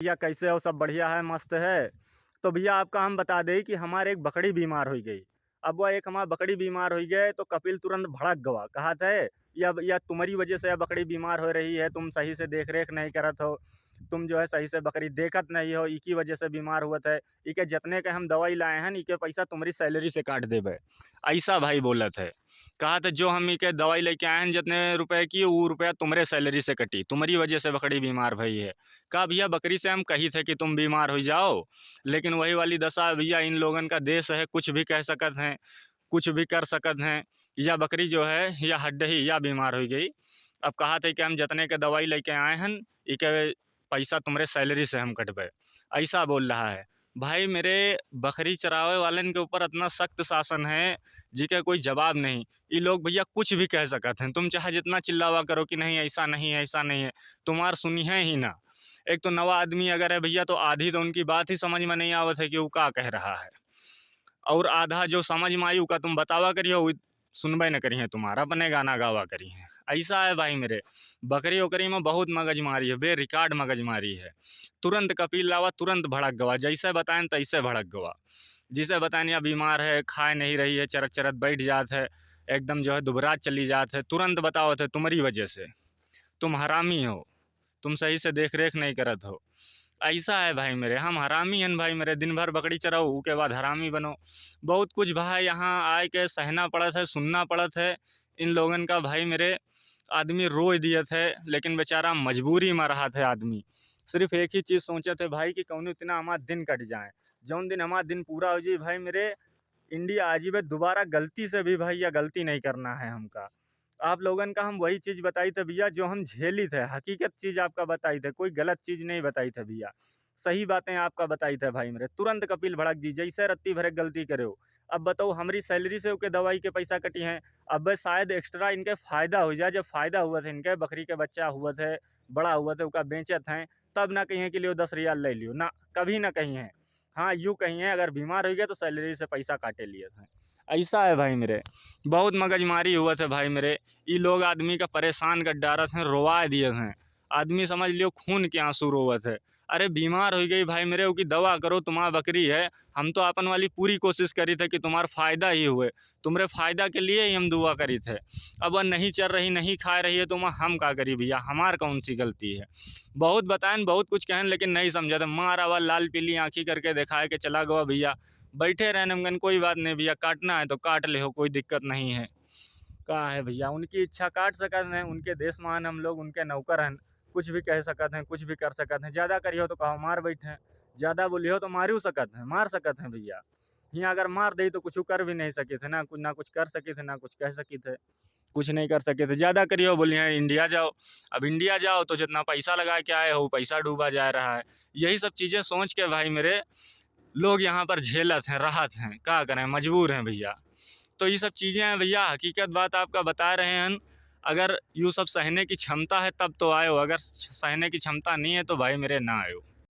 भैया कैसे हो? सब बढ़िया है, मस्त है। तो भैया आपका हम बता दें कि हमारे एक बकरी बीमार हो गई। अब वह एक हमार बकरी बीमार हो गए तो कपिल तुरंत भड़क गवा, कहा था या तुम्हारी वजह से यह बकरी बीमार हो रही है, तुम सही से देख रेख नहीं करत हो, तुम जो है सही से बकरी देखत नहीं हो, इकी वजह से बीमार हुआ है। इके जितने के हम दवाई लाए हैं इके पैसा तुम्हारी सैलरी से काट देवे। ऐसा भाई बोलत है। कहा था जो हम इके दवाई लेके आए हैं जितने रुपए की वो रुपया तुम्हारे सैलरी से कटी, तुम्हारी वजह से बकरी बीमार भई है। कहा भैया बकरी से हम कही थे कि तुम बीमार हो जाओ, लेकिन वही वाली दशा भैया इन लोगन का देश है, कुछ भी कह सकत हैं, कुछ भी कर सकत हैं। या बकरी जो है या हड्डी या बीमार हो गई। अब कहा था कि हम जितने के दवाई लेके आए हैं इके पैसा तुम्हारे सैलरी से हम कटबे, ऐसा बोल रहा है। भाई मेरे बकरी चरावे वालन के ऊपर इतना सख्त शासन है जिसका कोई जवाब नहीं। ये लोग भैया कुछ भी कह सकते हैं, तुम चाहे जितना चिल्लावा करो कि नहीं ऐसा नहीं है ऐसा नहीं है, तुम्हार सुनी है ही ना। एक तो नवा आदमी अगर है भैया तो आधी तो उनकी बात ही समझ में नहीं आवत है कि वो क्या कह रहा है, और आधा जो समझ में आई का तुम बतावा करियो वो सुनबे न करी है, तुम्हारा अपने गाना गावा करी है। ऐसा है भाई मेरे बकरी वकरी में बहुत मगजमारी है, बे रिकॉर्ड मगजमारी है। तुरंत कपिल लावा, तुरंत भड़क गवा, जैसे बताएं तैसे भड़क गवा। जिसे बताएं या बीमार है, खाए नहीं रही है, चरत चरत बैठ जात है, एकदम जो है दुबरात चली जात है, तुरंत बताओ थे तुम्हारी वजह से, तुम हरामी हो, तुम सही से देख रेख नहीं करत हो। ऐसा है भाई मेरे, हम हरामी हैं भाई मेरे, दिन भर बकरी चराओ उसके बाद हरामी बनो। बहुत कुछ भाई यहाँ आए के सहना पड़त है, सुनना पड़त है इन लोगन का भाई मेरे। आदमी रोए दिए थे लेकिन बेचारा मजबूरी में रहा थे आदमी। सिर्फ एक ही चीज़ सोचे थे भाई कि कौन इतना हमारा दिन कट जाए, जौन दिन हमारा दिन पूरा हो जाए भाई मेरे, इंडिया आजीबे दोबारा गलती से भी भाई या गलती नहीं करना है हमका। आप लोगन का हम वही चीज़ बताई थे भैया जो हम झेली थे, हकीकत चीज़ आपका बताई थे, कोई गलत चीज़ नहीं बताई थे भैया, सही बातें आपका बताई थे भाई मेरे। तुरंत कपिल भड़क जी जैसे रत्ती भरे गलती करे हो। अब बताओ हमारी सैलरी से उनके दवाई के पैसा कटी हैं, अब शायद एक्स्ट्रा इनके फ़ायदा हो जाए, जब फ़ायदा हुआ था इनके बकरी के बच्चा हुआ थे, बड़ा हुआ था उसका बेचत हैं, तब ना कहीं कि लियो 10 रियाल ले लियो ना, कभी ना कहीं है। हाँ यूँ कहीं है अगर बीमार हो गया तो सैलरी से पैसा काटे लिए थे। ऐसा है भाई मेरे, बहुत मगजमारी हुआ था भाई मेरे। ये लोग आदमी का परेशान कर डारत हैं, रोवा दिए हैं, आदमी समझ लियो खून के आंसू रोवत है। अरे बीमार हो गई भाई मेरे, उसकी दवा करो, तुम्हारा बकरी है, हम तो अपन वाली पूरी कोशिश करी थे कि तुम्हारा फ़ायदा ही हुए, तुम्हारे फ़ायदा के लिए ही हम दुआ करी थे। अब वह नहीं चल रही, नहीं खा रही है तो हम क्या करी भैया, हमार कौन सी गलती है। बहुत बताएं, बहुत कुछ कहें लेकिन नहीं समझा था, मारा हुआ लाल पीली आँखी करके दिखाए कि चला गवा भैया, बैठे रहने मगन कोई बात नहीं भैया, काटना है तो काट ले हो, कोई दिक्कत नहीं है। कहा है भैया उनकी इच्छा काट सकते हैं, उनके देश मान हम लोग उनके नौकर हैं, कुछ भी कह सकते हैं, कुछ भी कर सकते हैं। ज़्यादा करियो तो कहो मार बैठे, ज़्यादा बोलियो तो मारू सकते हैं, मार सकते हैं भैया। यहाँ अगर मार दी तो कुछ कर भी नहीं सके थे ना, कुछ ना कुछ कर सके थे ना कुछ कह सके थे, कुछ नहीं कर सके थे। ज़्यादा करियो बोलिए इंडिया जाओ, अब इंडिया जाओ तो जितना पैसा लगा के आए हो पैसा डूबा जा रहा है। यही सब चीज़ें सोच के भाई मेरे लोग यहाँ पर झेलत हैं, राहत हैं, क्या करें, मजबूर हैं भैया। तो ये सब चीज़ें हैं भैया, हकीकत बात आपका बता रहे हैं। अगर यूँ सब सहने की क्षमता है तब तो आयो, अगर सहने की क्षमता नहीं है तो भाई मेरे ना आयो।